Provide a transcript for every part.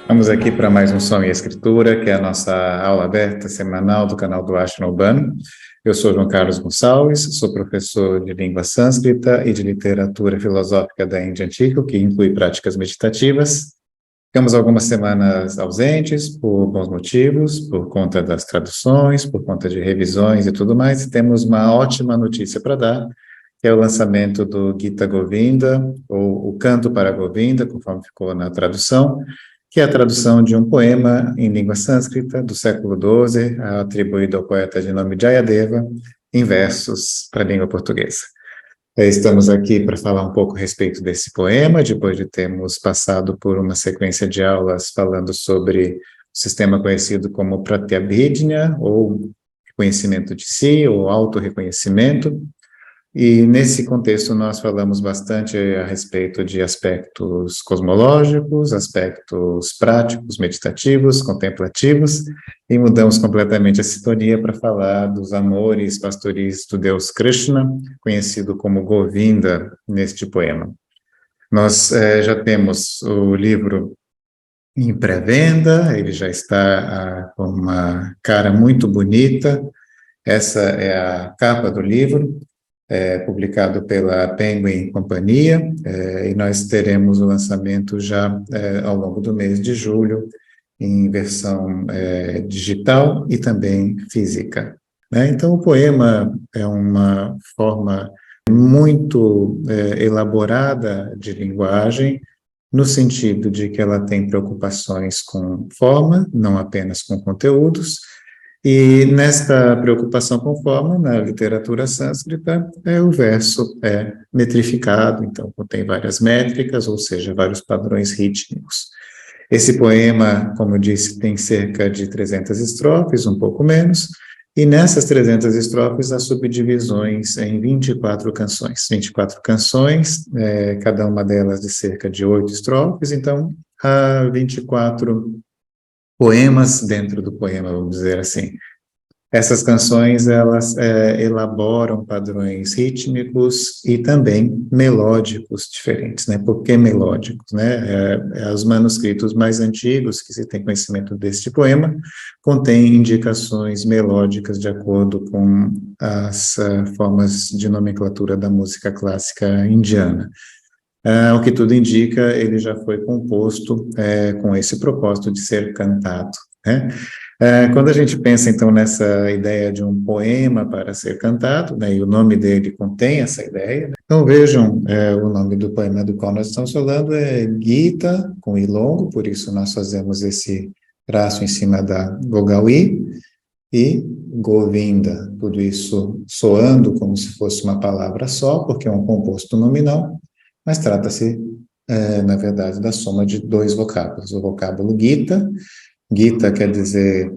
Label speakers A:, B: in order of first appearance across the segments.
A: Vamos aqui para mais um Som e Escritura, que é a nossa aula aberta semanal do canal do Ashna Urbano. Eu sou João Carlos Gonçalves, sou professor de língua sânscrita e de literatura filosófica da Índia Antiga, que inclui práticas meditativas. Ficamos algumas semanas ausentes por bons motivos, por conta das traduções, por conta de revisões e tudo mais, e temos uma ótima notícia para dar, que é o lançamento do Gita Govinda, ou o Canto para Govinda, conforme ficou na tradução, que é a tradução de um poema em língua sânscrita do século XII, atribuído ao poeta de nome Jayadeva, em versos para a língua portuguesa. Estamos aqui para falar um pouco a respeito desse poema, depois de termos passado por uma sequência de aulas falando sobre o sistema conhecido como Pratyabhijna, ou reconhecimento de si, ou autorreconhecimento. E nesse contexto nós falamos bastante a respeito de aspectos cosmológicos, aspectos práticos, meditativos, contemplativos, e mudamos completamente a sintonia para falar dos amores pastoris do Deus Krishna, conhecido como Govinda, neste poema. Nós já temos o livro em pré-venda, ele já está com uma cara muito bonita, essa é a capa do livro, publicado pela Penguin Companhia, e nós teremos o lançamento já ao longo do mês de julho, em versão digital e também física. Né? Então, o poema é uma forma muito elaborada de linguagem, no sentido de que ela tem preocupações com forma, não apenas com conteúdos, e nesta preocupação com forma, na literatura sânscrita, o verso é metrificado, então contém várias métricas, ou seja, vários padrões rítmicos. Esse poema, como eu disse, tem cerca de 300 estrofes, um pouco menos, e nessas 300 estrofes há subdivisões em 24 canções. 24 canções, cada uma delas de cerca de 8 estrofes, então há 24 poemas dentro do poema, vamos dizer assim. Essas canções, elas elaboram padrões rítmicos e também melódicos diferentes, né? Por que melódicos, né? Os manuscritos mais antigos, que se tem conhecimento deste poema, contêm indicações melódicas de acordo com as formas de nomenclatura da música clássica indiana. O que tudo indica, ele já foi composto com esse propósito de ser cantado, né? Quando a gente pensa, então, nessa ideia de um poema para ser cantado, né, e o nome dele contém essa ideia, né? Então vejam, o nome do poema do qual nós estamos falando é Gita, com I longo, por isso nós fazemos esse traço em cima da vogal I, e Govinda, tudo isso soando como se fosse uma palavra só, porque é um composto nominal, mas trata-se, na verdade, da soma de dois vocábulos. O vocábulo Gita, Gita quer dizer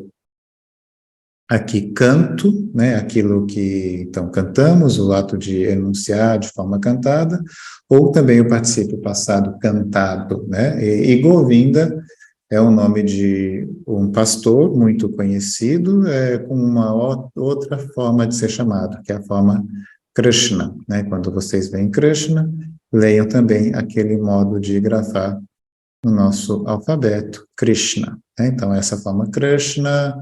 A: aqui canto, né, aquilo que, então, cantamos, o ato de enunciar de forma cantada, ou também o particípio passado cantado, né, e Govinda é o nome de um pastor muito conhecido, com uma outra forma de ser chamado, que é a forma Krishna, né, quando vocês veem Krishna, leiam também aquele modo de grafar no nosso alfabeto, Krishna, né? Então, essa forma Krishna,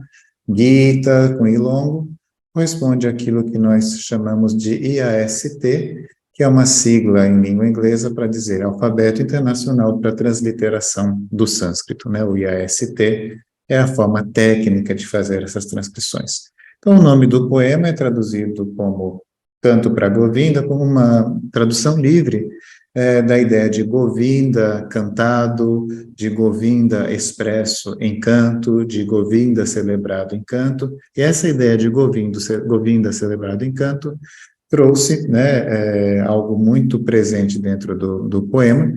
A: Gita, com I longo, corresponde àquilo que nós chamamos de IAST, que é uma sigla em língua inglesa para dizer Alfabeto Internacional para Transliteração do Sânscrito, né? O IAST é a forma técnica de fazer essas transcrições. Então, o nome do poema é traduzido como Canto para Govinda, como uma tradução livre da ideia de Govinda cantado, de Govinda expresso em canto, de Govinda celebrado em canto, e essa ideia de Govinda celebrado em canto trouxe, né, algo muito presente dentro do poema.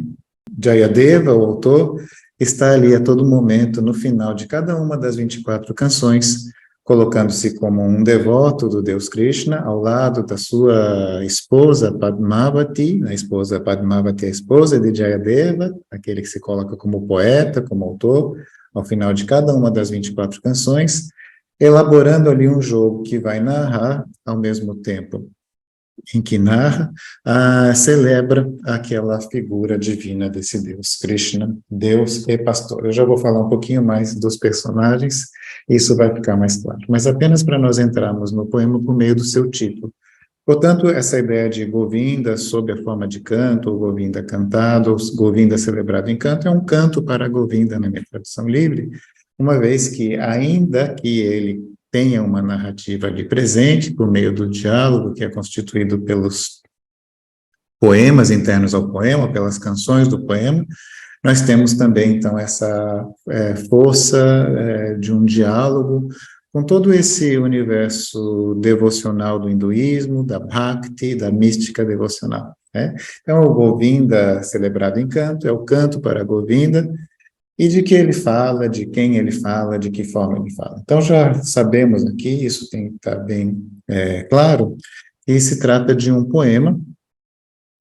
A: Jayadeva, o autor, está ali a todo momento, no final de cada uma das 24 canções, colocando-se como um devoto do Deus Krishna, ao lado da sua esposa Padmavati, a esposa Padmavati é a esposa de Jayadeva, aquele que se coloca como poeta, como autor, ao final de cada uma das 24 canções, elaborando ali um jogo que vai narrar, ao mesmo tempo, em que narra, celebra aquela figura divina desse Deus, Krishna, Deus e pastor. Eu já vou falar um pouquinho mais dos personagens, isso vai ficar mais claro. Mas apenas para nós entrarmos no poema por meio do seu título. Portanto, essa ideia de Govinda sob a forma de canto, ou Govinda cantado, ou Govinda celebrado em canto, é um canto para Govinda na minha tradução livre, uma vez que, ainda que ele tenha uma narrativa ali presente, por meio do diálogo, que é constituído pelos poemas internos ao poema, pelas canções do poema, nós temos também, então, essa força de um diálogo com todo esse universo devocional do hinduísmo, da bhakti, da mística devocional, né? Então, o Govinda, celebrado em canto, é o canto para Govinda, e de que ele fala, de quem ele fala, de que forma ele fala. Então, já sabemos aqui, isso tem que estar bem claro, que se trata de um poema,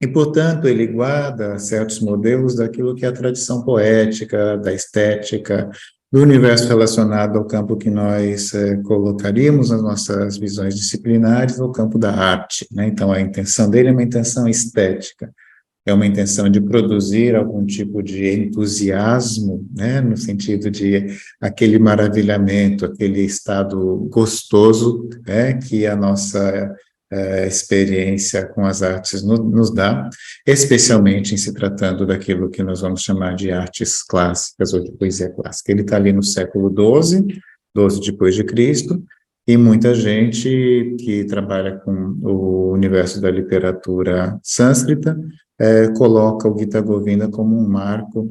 A: e, portanto, ele guarda certos modelos daquilo que é a tradição poética, da estética, do universo relacionado ao campo que nós colocaríamos nas nossas visões disciplinares, no campo da arte, né? Então, a intenção dele é uma intenção estética, é uma intenção de produzir algum tipo de entusiasmo, né? No sentido de aquele maravilhamento, aquele estado gostoso, né? Que a nossa experiência com as artes nos dá, especialmente em se tratando daquilo que nós vamos chamar de artes clássicas ou de poesia clássica. Ele está ali no século XII depois de Cristo, e muita gente que trabalha com o universo da literatura sânscrita coloca o Gita Govinda como um marco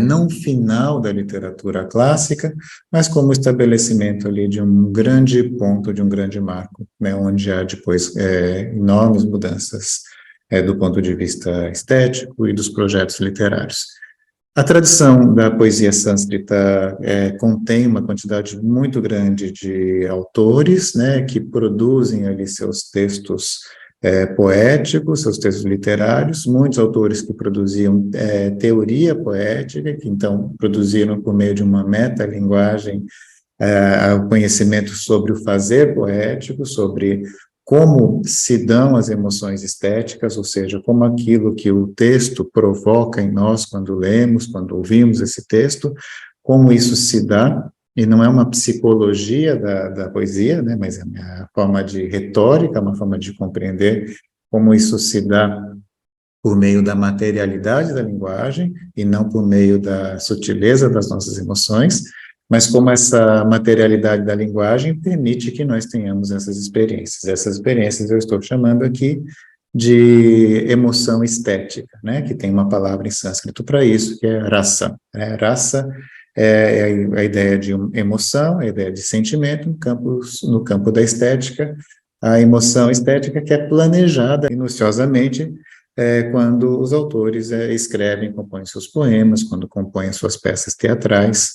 A: não final da literatura clássica, mas como estabelecimento ali de um grande ponto, de um grande marco, né, onde há depois enormes mudanças do ponto de vista estético e dos projetos literários. A tradição da poesia sânscrita contém uma quantidade muito grande de autores, né, que produzem ali seus textos poéticos, seus textos literários, muitos autores que produziam teoria poética, que então produziram por meio de uma metalinguagem o conhecimento sobre o fazer poético, sobre como se dão as emoções estéticas, ou seja, como aquilo que o texto provoca em nós quando lemos, quando ouvimos esse texto, como isso se dá, e não é uma psicologia da poesia, né, mas é uma forma de retórica, uma forma de compreender como isso se dá por meio da materialidade da linguagem e não por meio da sutileza das nossas emoções, mas como essa materialidade da linguagem permite que nós tenhamos essas experiências. Essas experiências eu estou chamando aqui de emoção estética, né, que tem uma palavra em sânscrito para isso, que é rasa. Rasa é a ideia de emoção, a ideia de sentimento no campo da estética, a emoção estética que é planejada minuciosamente quando os autores escrevem, compõem seus poemas, quando compõem as suas peças teatrais,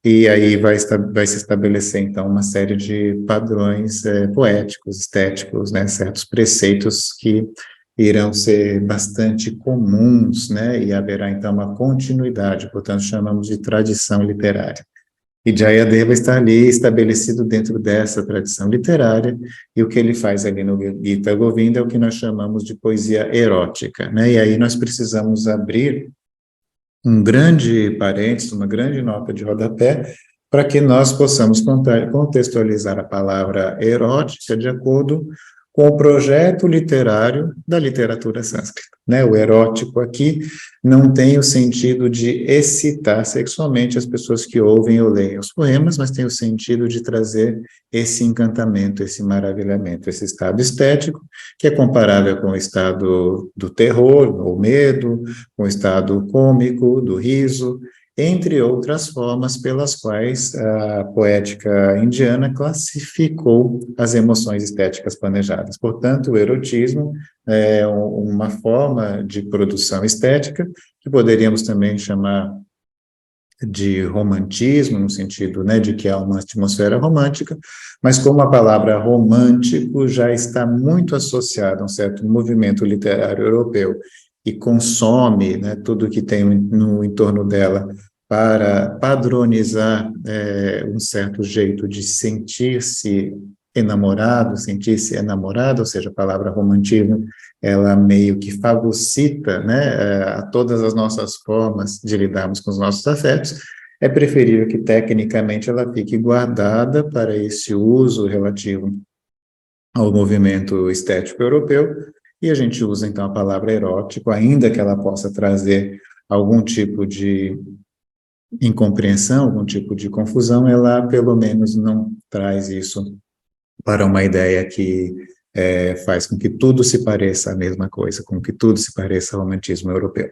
A: e aí vai se estabelecer, então, uma série de padrões poéticos, estéticos, né, certos preceitos que irão ser bastante comuns, né, e haverá, então, uma continuidade, portanto, chamamos de tradição literária. E Jayadeva está ali estabelecido dentro dessa tradição literária, e o que ele faz ali no Gita Govinda é o que nós chamamos de poesia erótica, né, e aí nós precisamos abrir um grande parênteses, uma grande nota de rodapé, para que nós possamos contextualizar a palavra erótica de acordo com o projeto literário da literatura sânscrita, né? O erótico aqui não tem o sentido de excitar sexualmente as pessoas que ouvem ou leem os poemas, mas tem o sentido de trazer esse encantamento, esse maravilhamento, esse estado estético, que é comparável com o estado do terror, ou medo, com o estado cômico, do riso, entre outras formas pelas quais a poética indiana classificou as emoções estéticas planejadas. Portanto, o erotismo é uma forma de produção estética, que poderíamos também chamar de romantismo, no sentido, né, de que há uma atmosfera romântica, mas como a palavra romântico já está muito associada a um certo movimento literário europeu, e consome, né, tudo que tem no entorno dela para padronizar um certo jeito de sentir-se enamorado, sentir-se enamorado, ou seja, a palavra romantismo, ela meio que fagocita, né, a todas as nossas formas de lidarmos com os nossos afetos. É preferível que, tecnicamente, ela fique guardada para esse uso relativo ao movimento estético europeu, e a gente usa, então, a palavra erótico, ainda que ela possa trazer algum tipo de incompreensão, algum tipo de confusão, ela, pelo menos, não traz isso para uma ideia que faz com que tudo se pareça a mesma coisa, com que tudo se pareça ao romantismo europeu.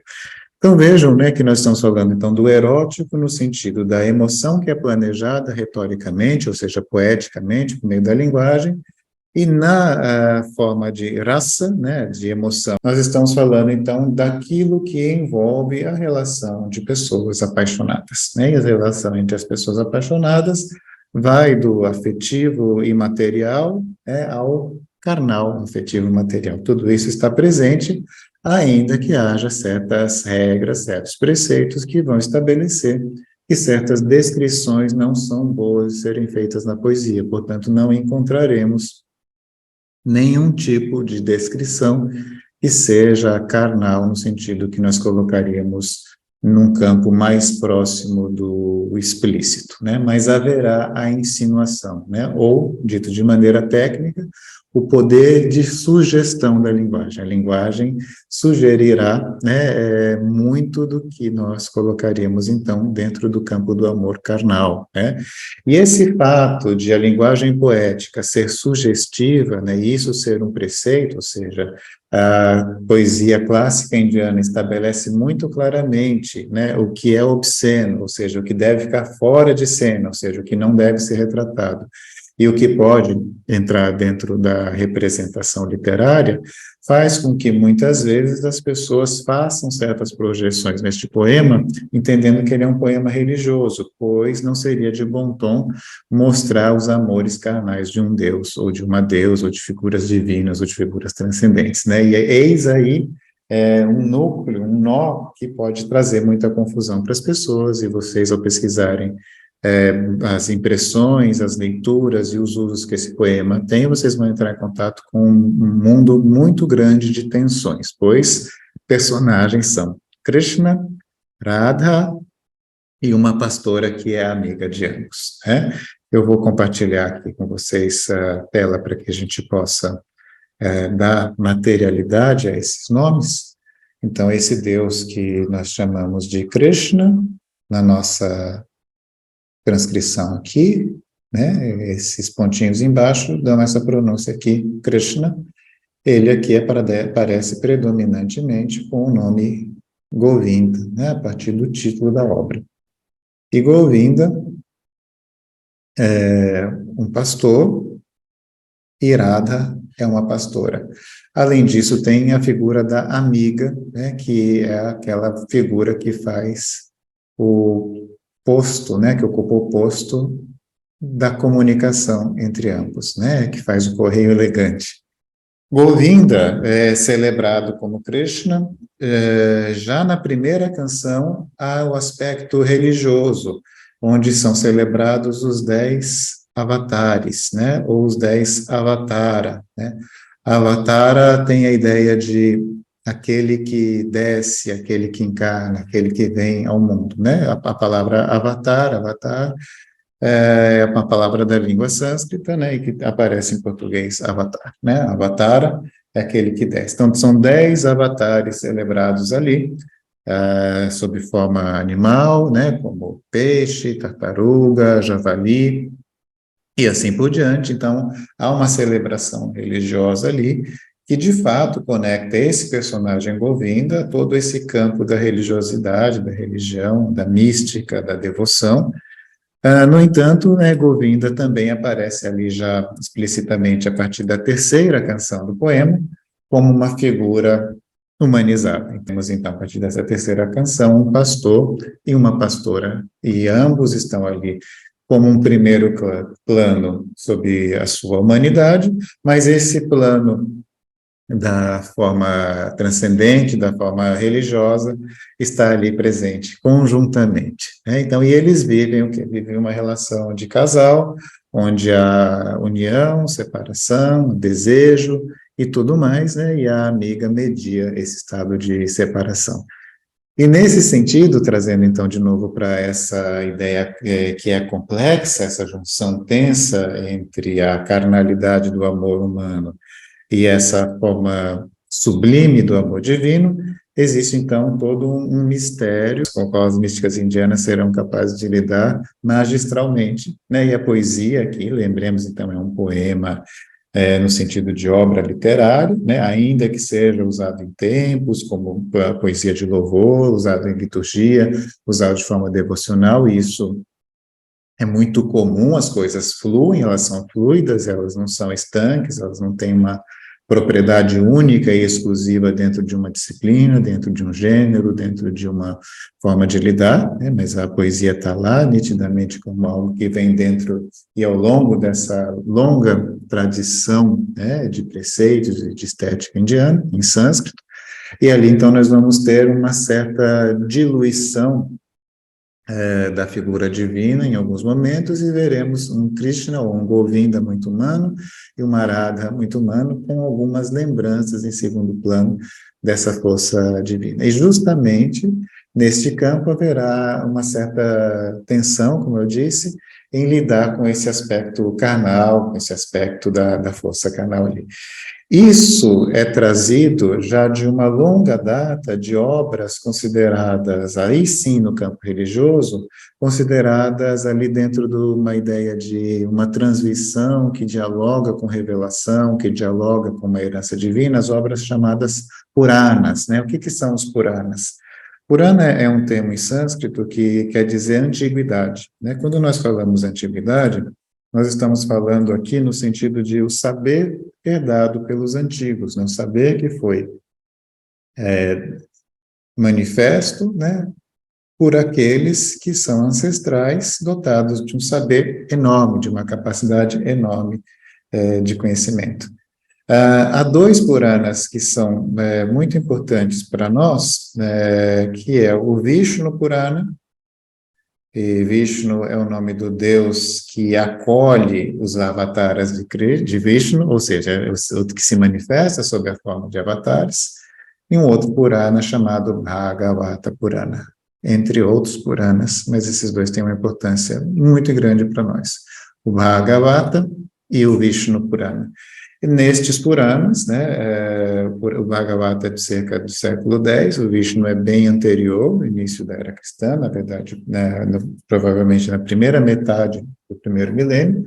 A: Então vejam, né, que nós estamos falando então do erótico no sentido da emoção que é planejada retoricamente, ou seja, poeticamente, por meio da linguagem, e na forma de raça, né, de emoção, nós estamos falando então daquilo que envolve a relação de pessoas apaixonadas, né, e a relação entre as pessoas apaixonadas vai do afetivo e material, ao carnal, afetivo e material. Tudo isso está presente, ainda que haja certas regras, certos preceitos que vão estabelecer que certas descrições não são boas de serem feitas na poesia, portanto, não encontraremos nenhum tipo de descrição que seja carnal, no sentido que nós colocaríamos num campo mais próximo do explícito, né? Mas haverá a insinuação, né? Ou, dito de maneira técnica, o poder de sugestão da linguagem. A linguagem sugerirá, né, muito do que nós colocaríamos, então, dentro do campo do amor carnal, né? E esse fato de a linguagem poética ser sugestiva, né, e isso ser um preceito, ou seja, a poesia clássica indiana estabelece muito claramente, né, o que é obsceno, ou seja, o que deve ficar fora de cena, ou seja, o que não deve ser retratado, e o que pode entrar dentro da representação literária, faz com que muitas vezes as pessoas façam certas projeções neste poema, entendendo que ele é um poema religioso, pois não seria de bom tom mostrar os amores carnais de um deus, ou de uma deusa, ou de figuras divinas, ou de figuras transcendentes, né? E eis aí um núcleo, um nó que pode trazer muita confusão para as pessoas, e vocês, ao pesquisarem as impressões, as leituras e os usos que esse poema tem, vocês vão entrar em contato com um mundo muito grande de tensões, pois personagens são Krishna, Radha e uma pastora que é amiga de ambos, né? Eu vou compartilhar aqui com vocês a tela para que a gente possa dar materialidade a esses nomes. Então, esse Deus que nós chamamos de Krishna, na nossa transcrição aqui, né, esses pontinhos embaixo dão essa pronúncia aqui, Krishna. Ele aqui aparece predominantemente com o nome Govinda, né, a partir do título da obra. E Govinda é um pastor, e Radha é uma pastora. Além disso, tem a figura da amiga, né, que é aquela figura que faz o posto, né, que ocupa o posto da comunicação entre ambos, né, que faz o correio elegante. Govinda é celebrado como Krishna, já na primeira canção há o aspecto religioso, onde são celebrados os 10 avatares, né, ou os 10 avatara, né. Avatara tem a ideia de aquele que desce, aquele que encarna, aquele que vem ao mundo, né, a palavra avatar é uma palavra da língua sânscrita, né, e que aparece em português avatar, né, avatara é aquele que desce. Então, são 10 avatares celebrados ali, sob forma animal, né, como peixe, tartaruga, javali, e assim por diante. Então, há uma celebração religiosa ali, que de fato conecta esse personagem Govinda a todo esse campo da religiosidade, da religião, da mística, da devoção. No entanto, né, Govinda também aparece ali já explicitamente a partir da terceira canção do poema, como uma figura humanizada. Temos então, a partir dessa terceira canção, um pastor e uma pastora, e ambos estão ali como um primeiro plano sobre a sua humanidade, mas esse plano da forma transcendente, da forma religiosa, está ali presente conjuntamente, né? Então, e eles vivem o quê? Vivem uma relação de casal, onde há união, separação, desejo e tudo mais, né? E a amiga media esse estado de separação. E nesse sentido, trazendo então de novo para essa ideia que é complexa, essa junção tensa entre a carnalidade do amor humano e essa forma sublime do amor divino, existe então todo um mistério com o qual as místicas indianas serão capazes de lidar magistralmente, né? E a poesia aqui, lembremos então, é um poema no sentido de obra literária, né, ainda que seja usado em tempos, como a poesia de louvor, usado em liturgia, usado de forma devocional, e isso é muito comum, as coisas fluem, elas são fluidas, elas não são estanques, elas não têm uma propriedade única e exclusiva dentro de uma disciplina, dentro de um gênero, dentro de uma forma de lidar, né? Mas a poesia está lá nitidamente como algo que vem dentro e ao longo dessa longa tradição, né, de preceitos e de estética indiana, em sânscrito, e ali então nós vamos ter uma certa diluição da figura divina em alguns momentos e veremos um Krishna ou um Govinda muito humano e uma Radha muito humano com algumas lembranças em segundo plano dessa força divina. E justamente neste campo haverá uma certa tensão, como eu disse, em lidar com esse aspecto carnal, com esse aspecto da força carnal ali. Isso é trazido já de uma longa data de obras consideradas, aí sim no campo religioso, consideradas ali dentro de uma ideia de uma transmissão que dialoga com revelação, que dialoga com uma herança divina, as obras chamadas Puranas, né? O que são os Puranas? Purana é um termo em sânscrito que quer dizer antiguidade, né? Quando nós falamos antiguidade, nós estamos falando aqui no sentido de o saber herdado pelos antigos, né? O saber que foi manifesto, né, por aqueles que são ancestrais, dotados de um saber enorme, de uma capacidade enorme de conhecimento. Há dois Puranas que são muito importantes para nós, que é o Vishnu Purana, e Vishnu é o nome do Deus que acolhe os avatares de Vishnu, ou seja, é o que se manifesta sob a forma de avatares, e um outro Purana chamado Bhagavata Purana, entre outros Puranas, mas esses dois têm uma importância muito grande para nós, o Bhagavata e o Vishnu Purana. E nestes Puranas, né, o Bhagavata é de cerca do século X, o Vishnu é bem anterior, no início da era cristã, na verdade, né, provavelmente na primeira metade do primeiro milênio,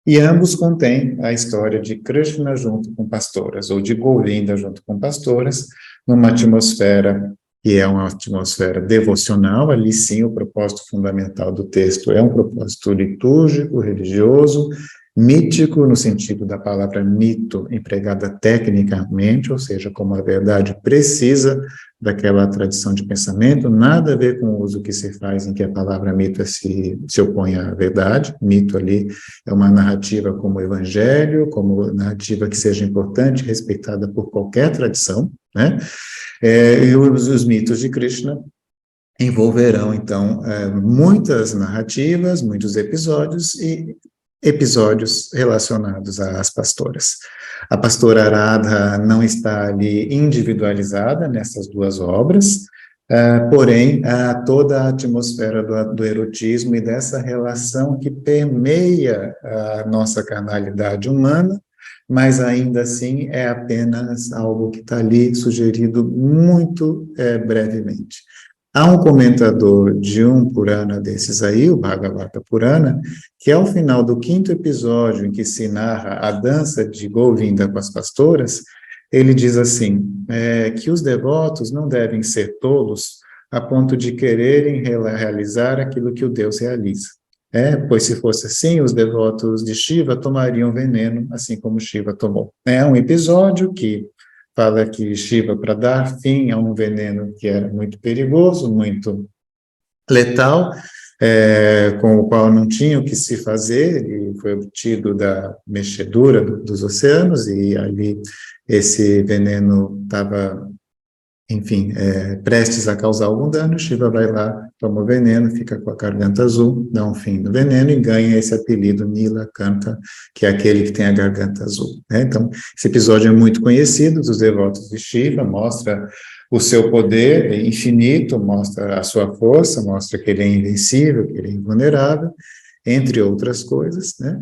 A: e ambos contêm a história de Krishna junto com pastoras, ou de Govinda junto com pastoras, numa atmosfera que é uma atmosfera devocional, ali sim o propósito fundamental do texto é um propósito litúrgico, religioso, mítico, no sentido da palavra mito, empregada tecnicamente, ou seja, como a verdade precisa daquela tradição de pensamento, nada a ver com o uso que se faz em que a palavra mito se opõe à verdade. Mito ali é uma narrativa como o evangelho, como narrativa que seja importante, respeitada por qualquer tradição, né? E os mitos de Krishna envolverão, então, muitas narrativas, muitos episódios e episódios relacionados às pastoras. A pastora Arada não está ali individualizada nessas duas obras, porém, toda a atmosfera do erotismo e dessa relação que permeia a nossa carnalidade humana, mas ainda assim é apenas algo que está ali sugerido muito brevemente. Há um comentador de um Purana desses aí, o Bhagavata Purana, que ao final do quinto episódio, em que se narra a dança de Govinda com as pastoras, ele diz assim, que os devotos não devem ser tolos a ponto de quererem realizar aquilo que o Deus realiza. Pois se fosse assim, os devotos de Shiva tomariam veneno, assim como Shiva tomou. É um episódio que fala que Shiva, para dar fim a um veneno que era muito perigoso, muito letal, com o qual não tinha o que se fazer, e foi obtido da mexedura dos oceanos, e ali esse veneno estava enfim, prestes a causar algum dano, Shiva vai lá, toma o veneno, fica com a garganta azul, dá um fim no veneno e ganha esse apelido Nilakanta, que é aquele que tem a garganta azul, né? Então, esse episódio é muito conhecido dos devotos de Shiva, mostra o seu poder infinito, mostra a sua força, mostra que ele é invencível, que ele é invulnerável, entre outras coisas, né?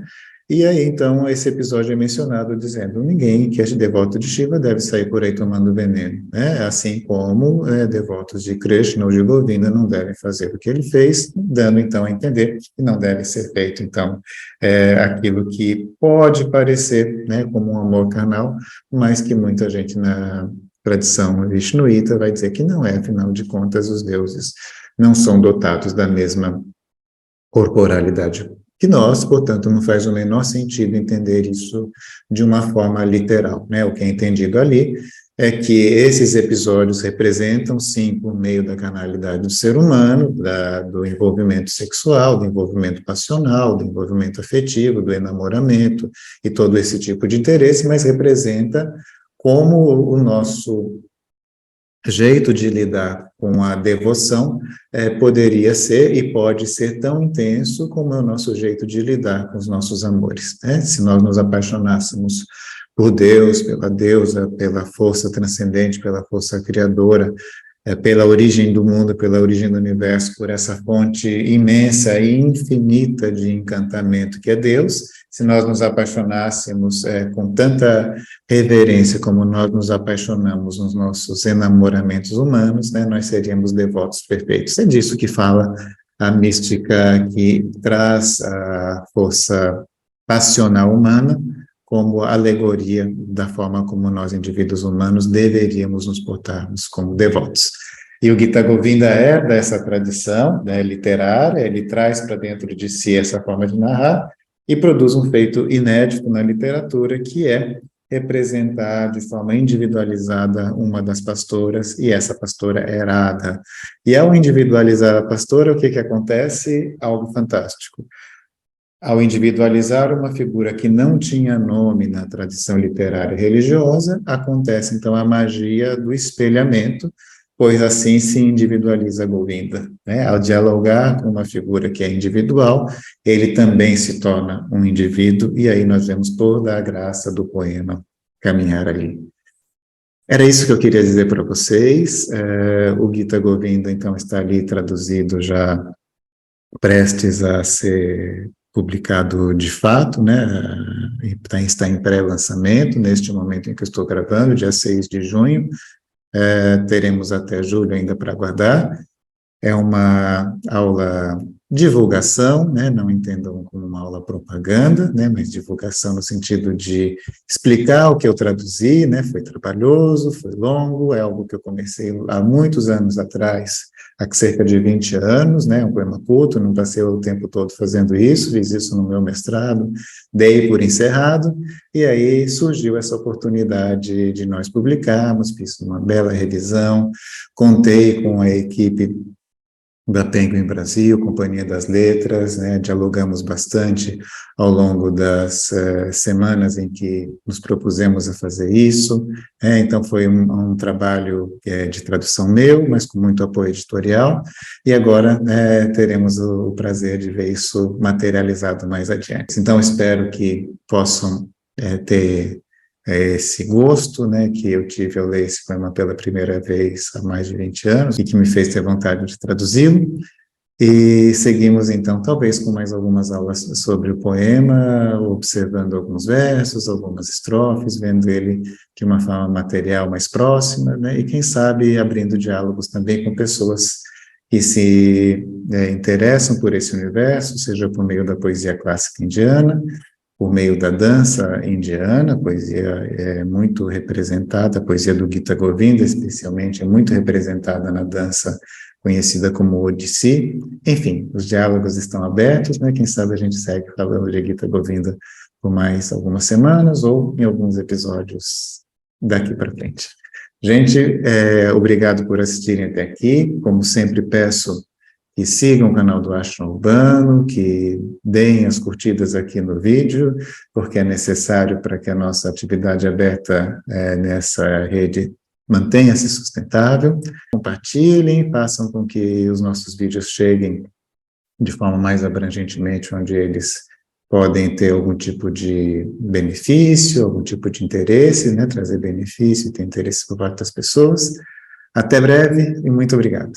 A: E aí, então, esse episódio é mencionado dizendo: ninguém que é devoto de Shiva deve sair por aí tomando veneno, né? Assim como devotos de Krishna ou de Govinda não devem fazer o que ele fez, dando, então, a entender que não deve ser feito, então, aquilo que pode parecer, né, como um amor carnal, mas que muita gente na tradição vishnuíta vai dizer que não é, afinal de contas, os deuses não são dotados da mesma corporalidade que nós, portanto, não faz o menor sentido entender isso de uma forma literal, né? O que é entendido ali é que esses episódios representam, sim, por meio da carnalidade do ser humano, do envolvimento sexual, do envolvimento passional, do envolvimento afetivo, do enamoramento e todo esse tipo de interesse, mas representa como o nosso jeito de lidar com a devoção poderia ser e pode ser tão intenso como é o nosso jeito de lidar com os nossos amores, né? Se nós nos apaixonássemos por Deus, pela deusa, pela força transcendente, pela força criadora, pela origem do mundo, pela origem do universo, por essa fonte imensa e infinita de encantamento que é Deus, se nós nos apaixonássemos com tanta reverência como nós nos apaixonamos nos nossos enamoramentos humanos, né, nós seríamos devotos perfeitos. É disso que fala a mística que traz a força passional humana como alegoria da forma como nós, indivíduos humanos, deveríamos nos portarmos como devotos. E o Gita Govinda é dessa tradição, né, literária, ele traz para dentro de si essa forma de narrar e produz um feito inédito na literatura, que é representar de forma individualizada uma das pastoras, e essa pastora é Radha. E ao individualizar a pastora, o que acontece? Algo fantástico. Ao individualizar uma figura que não tinha nome na tradição literária e religiosa, acontece então a magia do espelhamento, pois assim se individualiza Govinda, né? Ao dialogar com uma figura que é individual, ele também se torna um indivíduo, e aí nós vemos toda a graça do poema caminhar ali. Era isso que eu queria dizer para vocês. O Gita Govinda, então, está ali traduzido já, prestes a ser publicado de fato, né? Está em pré-lançamento, neste momento em que eu estou gravando, dia 6 de junho, teremos até julho ainda para aguardar. É uma aula divulgação, né? Não entendam como uma aula propaganda, né? Mas divulgação no sentido de explicar o que eu traduzi, né? Foi trabalhoso, foi longo, é algo que eu comecei há muitos anos atrás, há cerca de 20 anos, né? Um poema curto, não passei o tempo todo fazendo isso, fiz isso no meu mestrado, dei por encerrado, e aí surgiu essa oportunidade de nós publicarmos, fiz uma bela revisão, contei com a equipe da Penguin Brasil, Companhia das Letras, né, dialogamos bastante ao longo das semanas em que nos propusemos a fazer isso, então foi um trabalho de tradução meu, mas com muito apoio editorial, e agora teremos o prazer de ver isso materializado mais adiante. Então, espero que possam ter esse gosto, né, que eu tive ao ler esse poema pela primeira vez há mais de 20 anos, e que me fez ter vontade de traduzi-lo, e seguimos então, talvez com mais algumas aulas sobre o poema, observando alguns versos, algumas estrofes, vendo ele de uma forma material mais próxima, né, e quem sabe abrindo diálogos também com pessoas que se interessam por esse universo, seja por meio da poesia clássica indiana, por meio da dança indiana, a poesia é muito representada, a poesia do Gita Govinda, especialmente, é muito representada na dança conhecida como Odissi. Enfim, os diálogos estão abertos, né? Quem sabe a gente segue falando de Gita Govinda por mais algumas semanas ou em alguns episódios daqui para frente. Gente, obrigado por assistirem até aqui. Como sempre, peço que sigam o canal do Ashram Urbano, que deem as curtidas aqui no vídeo, porque é necessário para que a nossa atividade aberta nessa rede mantenha-se sustentável, compartilhem, façam com que os nossos vídeos cheguem de forma mais abrangentemente, onde eles podem ter algum tipo de benefício, algum tipo de interesse, né, trazer benefício e ter interesse por parte das pessoas. Até breve e muito obrigado.